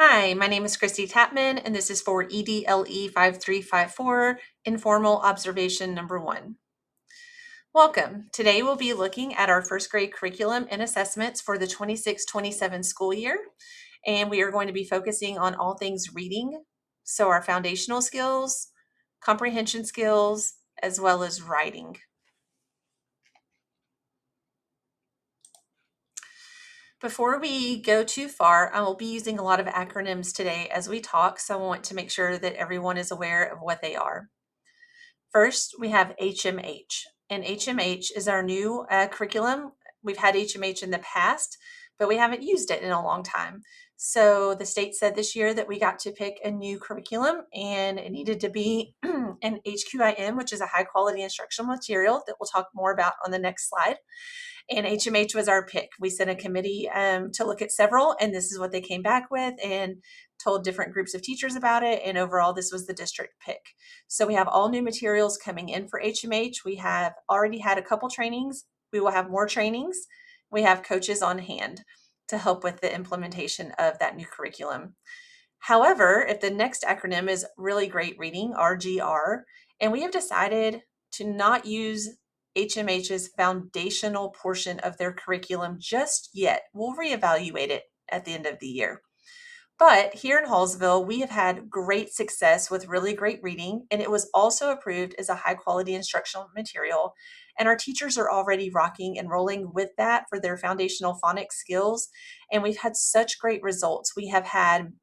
Hi, my name is Christy Tapman, and this is for EDLE 5354, Informal Observation Number 1. Welcome. Today we'll be looking at our first grade curriculum and assessments for the 26-27 school year, and we are going to be focusing on all things reading, so our foundational skills, comprehension skills, as well as writing. Before we go too far, I will be using a lot of acronyms today as we talk, so I want to make sure that everyone is aware of what they are. First, we have HMH, and HMH is our new curriculum. We've had HMH in the past, but we haven't used it in a long time. So the state said this year that we got to pick a new curriculum, and it needed to be an HQIM, which is a high quality instructional material that we'll talk more about on the next slide. And HMH was our pick. We sent a committee to look at several, and this is what they came back with and told different groups of teachers about it. And overall, this was the district pick. So we have all new materials coming in for HMH. We have already had a couple trainings. We will have more trainings. We have coaches on hand to help with the implementation of that new curriculum. However, if the next acronym is really great reading, RGR, and we have decided to not use HMH's foundational portion of their curriculum just yet. We'll reevaluate it at the end of the year. But here in Hallsville, we have had great success with really great reading, and it was also approved as a high quality instructional material. And our teachers are already rocking and rolling with that for their foundational phonics skills. And we've had such great results. We have had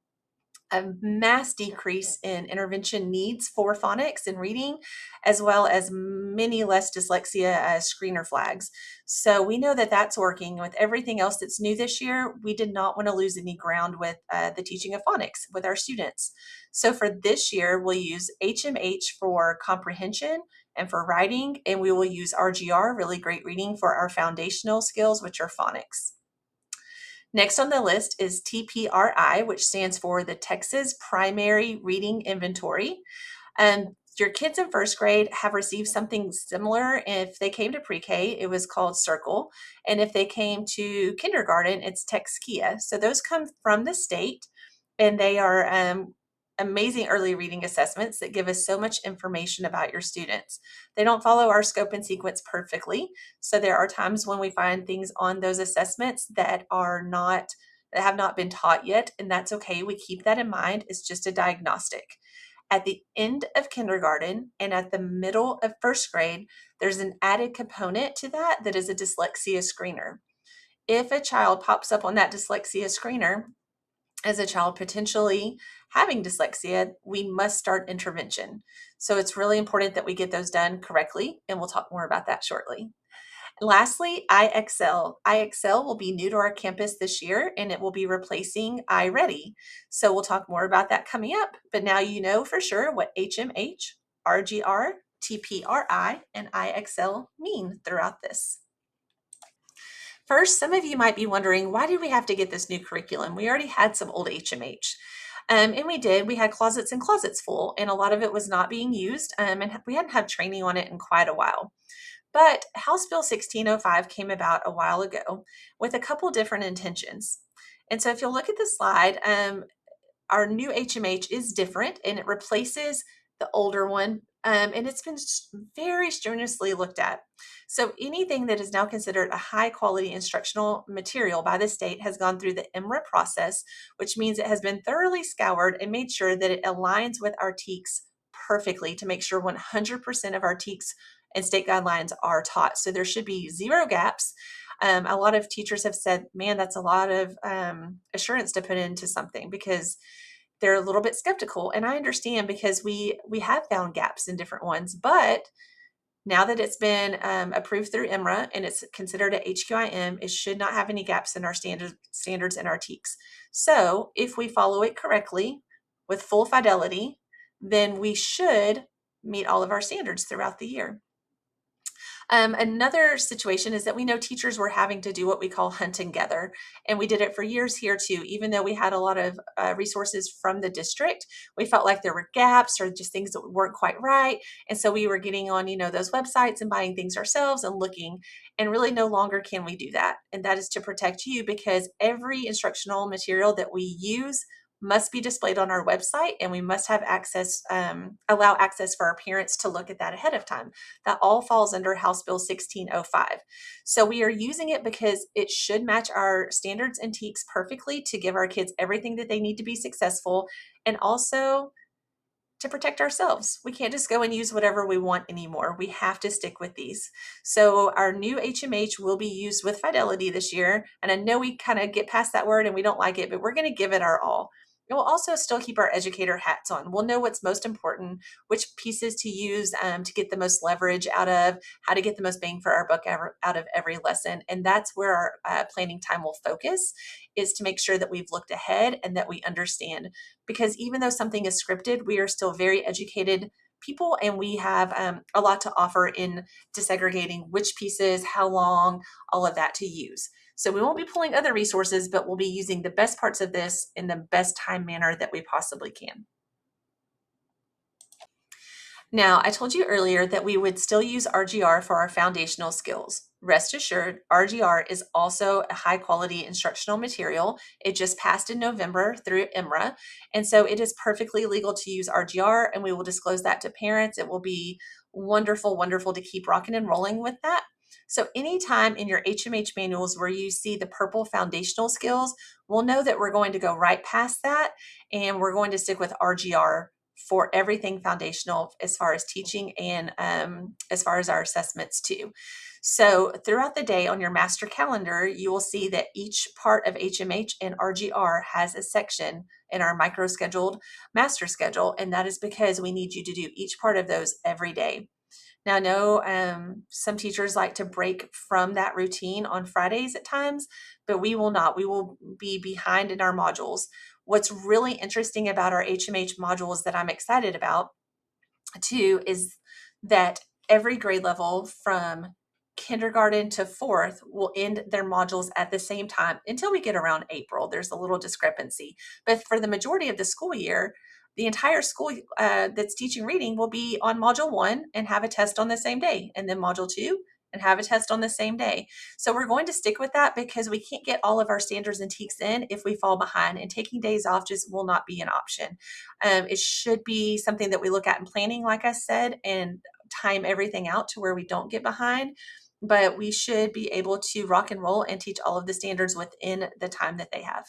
a mass decrease in intervention needs for phonics and reading, as well as many less dyslexia screener flags. So we know that that's working. With everything else that's new this year, we did not want to lose any ground with the teaching of phonics with our students. So for this year, we'll use HMH for comprehension and for writing, and we will use RGR, really great reading, for our foundational skills, which are phonics. Next on the list is TPRI, which stands for the Texas Primary Reading Inventory. Your kids in first grade have received something similar. If they came to pre-K, it was called Circle. And if they came to kindergarten, it's Texkia. So those come from the state, and they are amazing early reading assessments that give us so much information about your students. They don't follow our scope and sequence perfectly. So there are times when we find things on those assessments that have not been taught yet, and that's okay. We keep that in mind. It's just a diagnostic. At the end of kindergarten and at the middle of first grade, there's an added component to that is a dyslexia screener. If a child pops up on that dyslexia screener as a child potentially having dyslexia, we must start intervention. So it's really important that we get those done correctly, and we'll talk more about that shortly. Lastly, IXL. IXL will be new to our campus this year, and it will be replacing iReady. So we'll talk more about that coming up, but now you know for sure what HMH, RGR, TPRI, and IXL mean throughout this. First, some of you might be wondering, why did we have to get this new curriculum? We already had some old HMH. And we did. We had closets and closets full, and a lot of it was not being used, and we hadn't had training on it in quite a while. But House Bill 1605 came about a while ago with a couple different intentions. And so if you'll look at the slide, our new HMH is different, and it replaces the older one, and it's been very strenuously looked at. So anything that is now considered a high quality instructional material by the state has gone through the EMRA process, which means it has been thoroughly scoured and made sure that it aligns with our TEKS perfectly to make sure 100% of our TEKS and state guidelines are taught. So there should be zero gaps. A lot of teachers have said, man, that's a lot of assurance to put into something, because they're a little bit skeptical. And I understand, because we have found gaps in different ones. But now that it's been approved through EMRA and it's considered a HQIM, it should not have any gaps in our standards and our TEKS. So if we follow it correctly with full fidelity, then we should meet all of our standards throughout the year. Another situation is that we know teachers were having to do what we call hunt and gather, and we did it for years here too. Even though we had a lot of resources from the district, we felt like there were gaps or just things that weren't quite right, and so we were getting on, those websites and buying things ourselves and looking, and really no longer can we do that. And that is to protect you, because every instructional material that we use must be displayed on our website, and we must have access, allow access for our parents to look at that ahead of time. That all falls under House Bill 1605. So we are using it because it should match our standards and TEKS perfectly to give our kids everything that they need to be successful, and also to protect ourselves. We can't just go and use whatever we want anymore. We have to stick with these. So our new HMH will be used with fidelity this year. And I know we kind of get past that word and we don't like it, but we're going to give it our all. It will also still keep our educator hats on. We'll know what's most important, which pieces to use to get the most leverage out of, how to get the most bang for our buck out of every lesson. And that's where our planning time will focus, is to make sure that we've looked ahead and that we understand. Because even though something is scripted, we are still very educated people, and we have a lot to offer in disaggregating which pieces, how long, all of that to use. So we won't be pulling other resources, but we'll be using the best parts of this in the best time manner that we possibly can. Now, I told you earlier that we would still use RGR for our foundational skills. Rest assured, RGR is also a high quality instructional material. It just passed in November through IMRA, and so it is perfectly legal to use RGR, and we will disclose that to parents. It will be wonderful, wonderful to keep rocking and rolling with that. So anytime in your HMH manuals where you see the purple foundational skills, we'll know that we're going to go right past that, and we're going to stick with RGR for everything foundational as far as teaching and as far as our assessments too. So throughout the day on your master calendar, you will see that each part of HMH and RGR has a section in our micro scheduled master schedule, and that is because we need you to do each part of those every day. Now, I know some teachers like to break from that routine on Fridays at times, but we will not. We will be behind in our modules. What's really interesting about our HMH modules that I'm excited about too is that every grade level from kindergarten to fourth will end their modules at the same time until we get around April. There's a little discrepancy, but for the majority of the school year, the entire school that's teaching reading will be on module 1 and have a test on the same day, and then module 2 and have a test on the same day. So we're going to stick with that because we can't get all of our standards and TEKS in if we fall behind, and taking days off just will not be an option. It should be something that we look at in planning, like I said, and time everything out to where we don't get behind. But we should be able to rock and roll and teach all of the standards within the time that they have.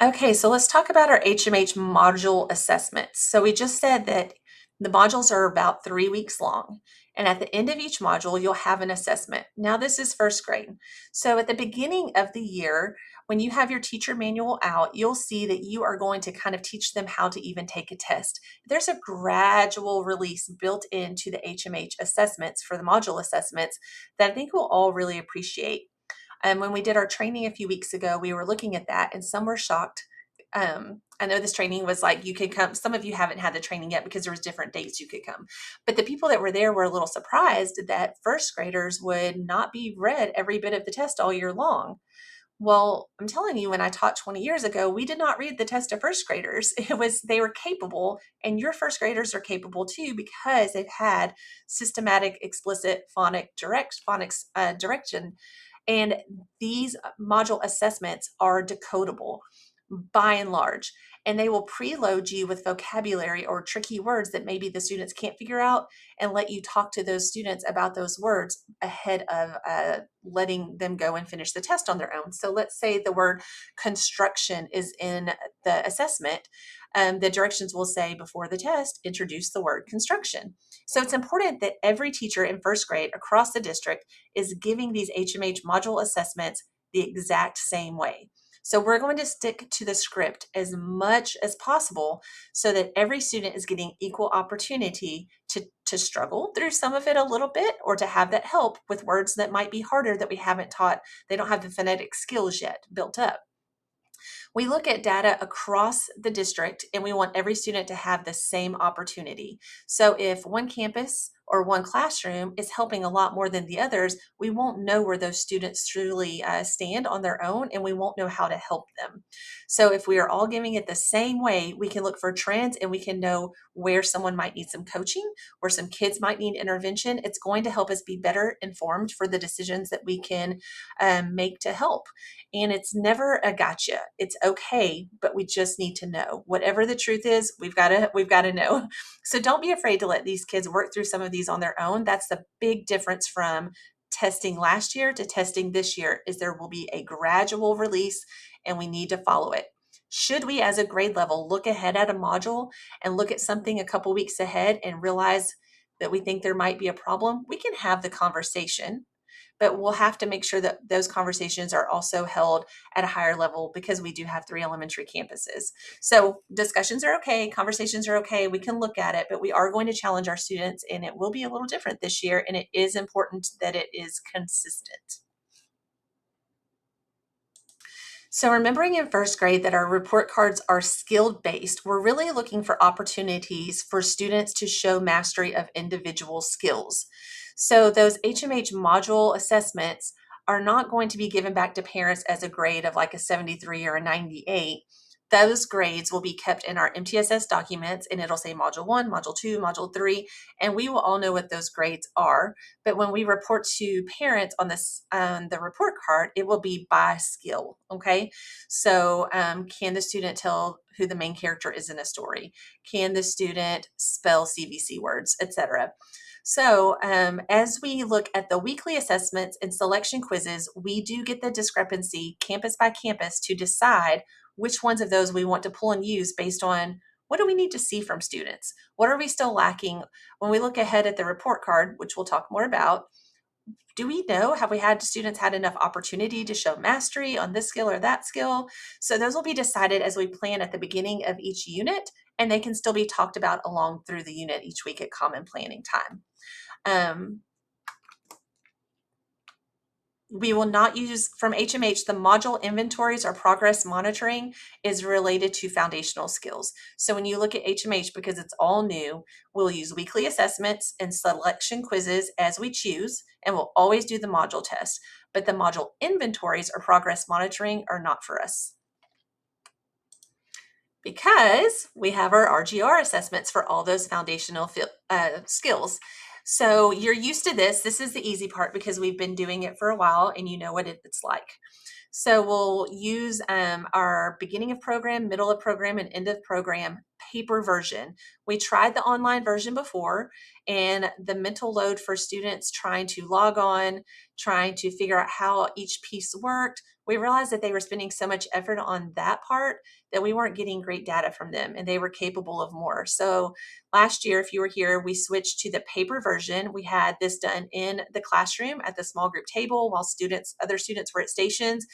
Okay, so let's talk about our HMH module assessments. So we just said that the modules are about 3 weeks long, and at the end of each module, you'll have an assessment. Now, this is first grade. So at the beginning of the year, when you have your teacher manual out, you'll see that you are going to kind of teach them how to even take a test. There's a gradual release built into the HMH assessments for the module assessments that I think we'll all really appreciate. And when we did our training a few weeks ago, we were looking at that, and some were shocked. I know this training was like, you could come. Some of you haven't had the training yet because there was different dates you could come. But the people that were there were a little surprised that first graders would not be read every bit of the test all year long. Well, I'm telling you, when I taught 20 years ago, we did not read the test to first graders. They were capable, and your first graders are capable too because they've had systematic, explicit phonics direction. And these module assessments are decodable by and large, and they will preload you with vocabulary or tricky words that maybe the students can't figure out, and let you talk to those students about those words ahead of letting them go and finish the test on their own. So let's say the word construction is in the assessment. The directions will say before the test, introduce the word construction. So it's important that every teacher in first grade across the district is giving these HMH module assessments the exact same way. So we're going to stick to the script as much as possible so that every student is getting equal opportunity to struggle through some of it a little bit, or to have that help with words that might be harder that we haven't taught. They don't have the phonetic skills yet built up. We look at data across the district, and we want every student to have the same opportunity. So if one campus or one classroom is helping a lot more than the others, we won't know where those students truly stand on their own, and we won't know how to help them. So if we are all giving it the same way, we can look for trends and we can know where someone might need some coaching, where some kids might need intervention. It's going to help us be better informed for the decisions that we can make to help. And it's never a gotcha. It's okay, but we just need to know. Whatever the truth is, we've got to know. So don't be afraid to let these kids work through some of these on their own. That's the big difference from testing last year to testing this year, is there will be a gradual release and we need to follow it. Should we, as a grade level, look ahead at a module and look at something a couple weeks ahead and realize that we think there might be a problem? We can have the conversation, but we'll have to make sure that those conversations are also held at a higher level because we do have 3 elementary campuses. So discussions are okay, conversations are okay, we can look at it, but we are going to challenge our students, and it will be a little different this year, and it is important that it is consistent. So remembering in first grade that our report cards are skill-based, we're really looking for opportunities for students to show mastery of individual skills. So those HMH module assessments are not going to be given back to parents as a grade of like a 73 or a 98. Those grades will be kept in our MTSS documents, and it'll say Module 1, Module 2, Module 3, and we will all know what those grades are. But when we report to parents on this the report card, it will be by skill. Okay, so can the student tell who the main character is in a story? Can the student spell CVC words, etc.? So as we look at the weekly assessments and selection quizzes, we do get the discrepancy campus by campus to decide which ones of those we want to pull and use based on what do we need to see from students? What are we still lacking? When we look ahead at the report card, which we'll talk more about, do we know, have we had students had enough opportunity to show mastery on this skill or that skill? So those will be decided as we plan at the beginning of each unit, and they can still be talked about along through the unit each week at common planning time. We will not use from HMH, the module inventories or progress monitoring is related to foundational skills. So when you look at HMH, because it's all new, we'll use weekly assessments and selection quizzes as we choose, and we'll always do the module test. But the module inventories or progress monitoring are not for us, because we have our RGR assessments for all those foundational skills. So you're used to this. This is the easy part because we've been doing it for a while and you know what it's like. So we'll use our beginning of program, middle of program, and end of program paper version. We tried the online version before, and the mental load for students trying to log on, trying to figure out how each piece worked, we realized that they were spending so much effort on that part that we weren't getting great data from them, and they were capable of more. So last year, if you were here, we switched to the paper version. We had this done in the classroom at the small group table while other students were at stations.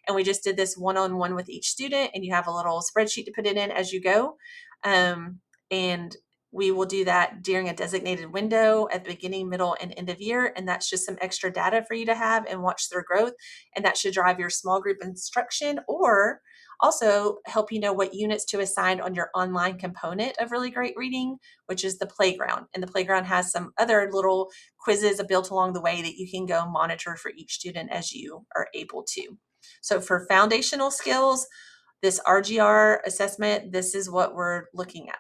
And we just did this one-on-one with each student, and you have a little spreadsheet to put it in as you go. And we will do that during a designated window at the beginning, middle, and end of year. And that's just some extra data for you to have and watch their growth. And that should drive your small group instruction, or also help you know what units to assign on your online component of Really Great Reading, which is the playground. And the playground has some other little quizzes built along the way that you can go monitor for each student as you are able to. So for foundational skills, this RGR assessment, this is what we're looking at.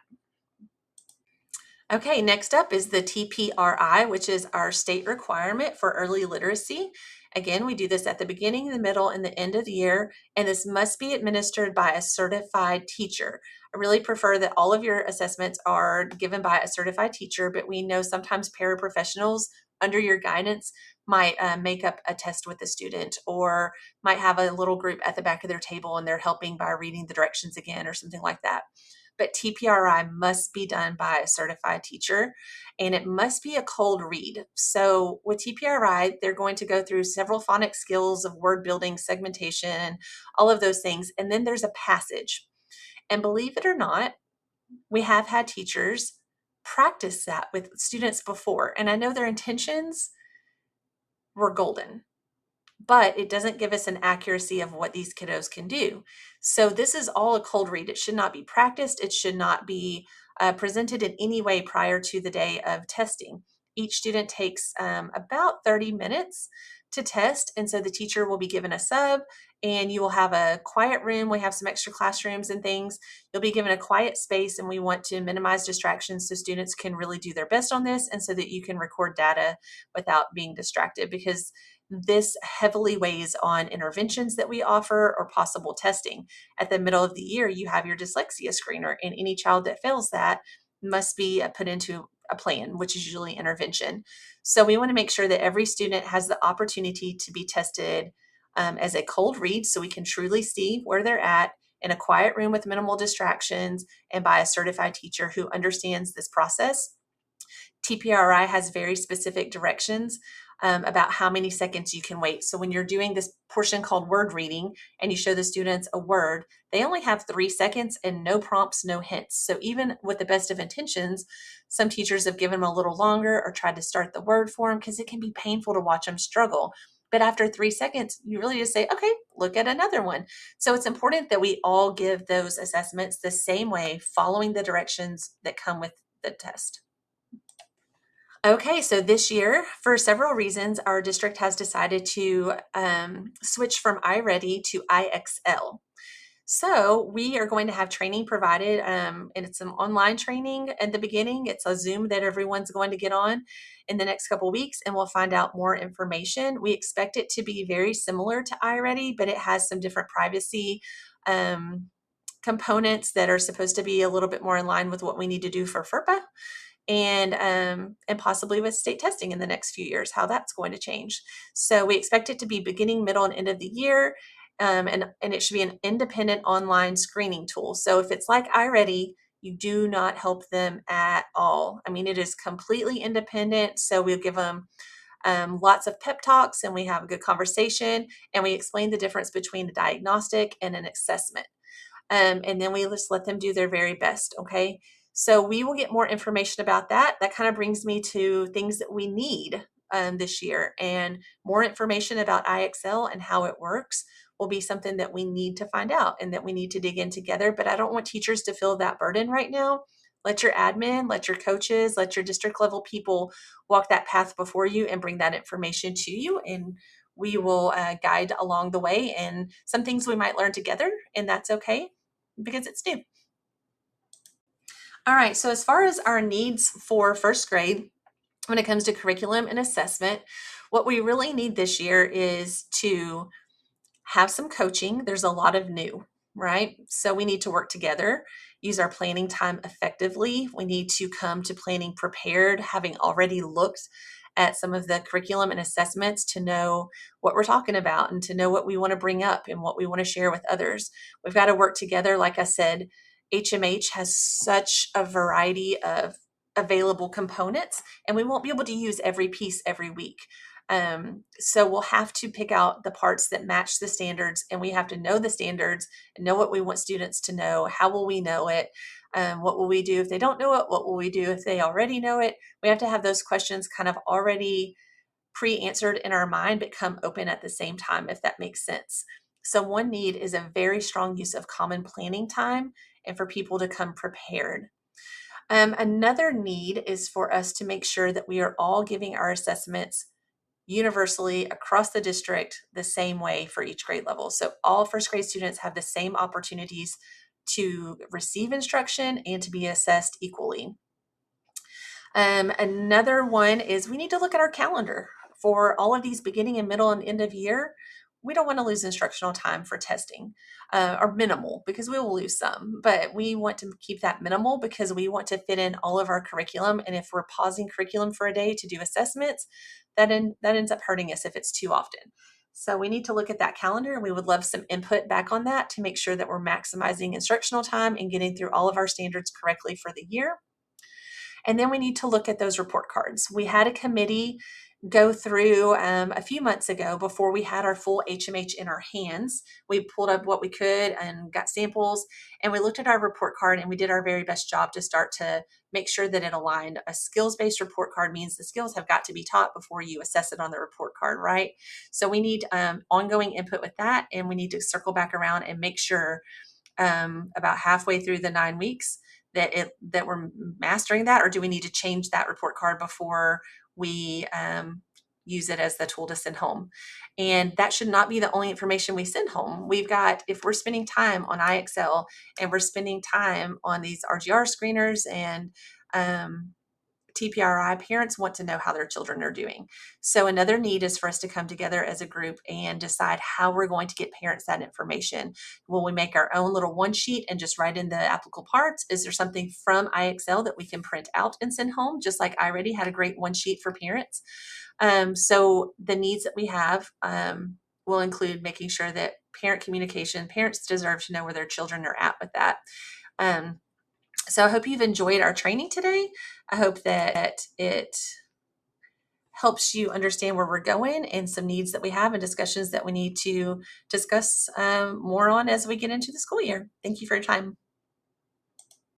Okay, next up is the TPRI, which is our state requirement for early literacy. Again, we do this at the beginning, the middle, and the end of the year, and this must be administered by a certified teacher. I really prefer that all of your assessments are given by a certified teacher, but we know sometimes paraprofessionals under your guidance might make up a test with the student, or might have a little group at the back of their table and they're helping by reading the directions again or something like that. But TPRI must be done by a certified teacher, and it must be a cold read. So with TPRI, they're going to go through several phonics skills of word building, segmentation, all of those things. And then there's a passage. And believe it or not, we have had teachers practice that with students before. And I know their intentions were golden, but it doesn't give us an accuracy of what these kiddos can do. So this is all a cold read. It should not be practiced. It should not be presented in any way prior to the day of testing. Each student takes about 30 minutes to test. And so the teacher will be given a sub, and you will have a quiet room. We have some extra classrooms and things. You'll be given a quiet space, and we want to minimize distractions so students can really do their best on this, and so that you can record data without being distracted, because this heavily weighs on interventions that we offer or possible testing. At the middle of the year, you have your dyslexia screener, and any child that fails that must be put into a plan, which is usually intervention. So we want to make sure that every student has the opportunity to be tested as a cold read, so we can truly see where they're at in a quiet room with minimal distractions and by a certified teacher who understands this process. TPRI has very specific directions about how many seconds you can wait. So when you're doing this portion called word reading and you show the students a word, they only have 3 seconds and no prompts, no hints. So even with the best of intentions, some teachers have given them a little longer or tried to start the word for them because it can be painful to watch them struggle. But after 3 seconds, you really just say, okay, look at another one. So it's important that we all give those assessments the same way, following the directions that come with the test. Okay, so this year, for several reasons, our district has decided to switch from iReady to IXL. So we are going to have training provided, and it's some online training at the beginning. It's a Zoom that everyone's going to get on in the next couple weeks, and we'll find out more information. We expect it to be very similar to iReady, but it has some different privacy components that are supposed to be a little bit more in line with what we need to do for FERPA, and possibly with state testing in the next few years, how that's going to change. So we expect it to be beginning, middle, and end of the year, and it should be an independent online screening tool. So if it's like iReady, you do not help them at all. I mean, it is completely independent. So we'll give them lots of pep talks, and we have a good conversation, and we explain the difference between a diagnostic and an assessment. And then we just let them do their very best. Okay. So we will get more information about that. That kind of brings me to things that we need this year, and more information about IXL and how it works will be something that we need to find out and that we need to dig in together. But I don't want teachers to feel that burden right now. Let your admin, let your coaches, let your district level people walk that path before you and bring that information to you. And we will guide along the way. And some things we might learn together, and that's okay because it's new. All right, so as far as our needs for first grade, when it comes to curriculum and assessment, what we really need this year is to have some coaching. There's a lot of new, right? So we need to work together, use our planning time effectively. We need to come to planning prepared, having already looked at some of the curriculum and assessments to know what we're talking about and to know what we want to bring up and what we want to share with others. We've got to work together. Like I said, HMH has such a variety of available components, and we won't be able to use every piece every week. So we'll have to pick out the parts that match the standards, and we have to know the standards and know what we want students to know. How will we know it? What will we do if they don't know it? What will we do if they already know it? We have to have those questions kind of already pre-answered in our mind, but come open at the same time, if that makes sense. So one need is a very strong use of common planning time and for people to come prepared. Another need is for us to make sure that we are all giving our assessments universally across the district the same way for each grade level. So all first grade students have the same opportunities to receive instruction and to be assessed equally. Another one is we need to look at our calendar for all of these beginning and middle and end of year. We don't want to lose instructional time for testing, or minimal, because we will lose some, but we want to keep that minimal because we want to fit in all of our curriculum. And if we're pausing curriculum for a day to do assessments, that ends up hurting us if it's too often. So we need to look at that calendar, and we would love some input back on that to make sure that we're maximizing instructional time and getting through all of our standards correctly for the year. And then we need to look at those report cards. We had a committee go through a few months ago before we had our full HMH in our hands. We pulled up what we could and got samples, and we looked at our report card, and we did our very best job to start to make sure that it aligned. A skills-based report card means the skills have got to be taught before you assess it on the report card, right? So we need ongoing input with that, and we need to circle back around and make sure about halfway through the 9 weeks that we're mastering that, or do we need to change that report card before we use it as the tool to send home. And that should not be the only information we send home. We've got, if we're spending time on IXL and we're spending time on these RGR screeners and TPRI, parents want to know how their children are doing. So another need is for us to come together as a group and decide how we're going to get parents that information. Will we make our own little one sheet and just write in the applicable parts? Is there something from IXL that we can print out and send home? Just like I already had a great one sheet for parents. So the needs that we have will include making sure that parent communication, parents deserve to know where their children are at with that. So I hope you've enjoyed our training today. I hope that it helps you understand where we're going and some needs that we have and discussions that we need to discuss more on as we get into the school year. Thank you for your time.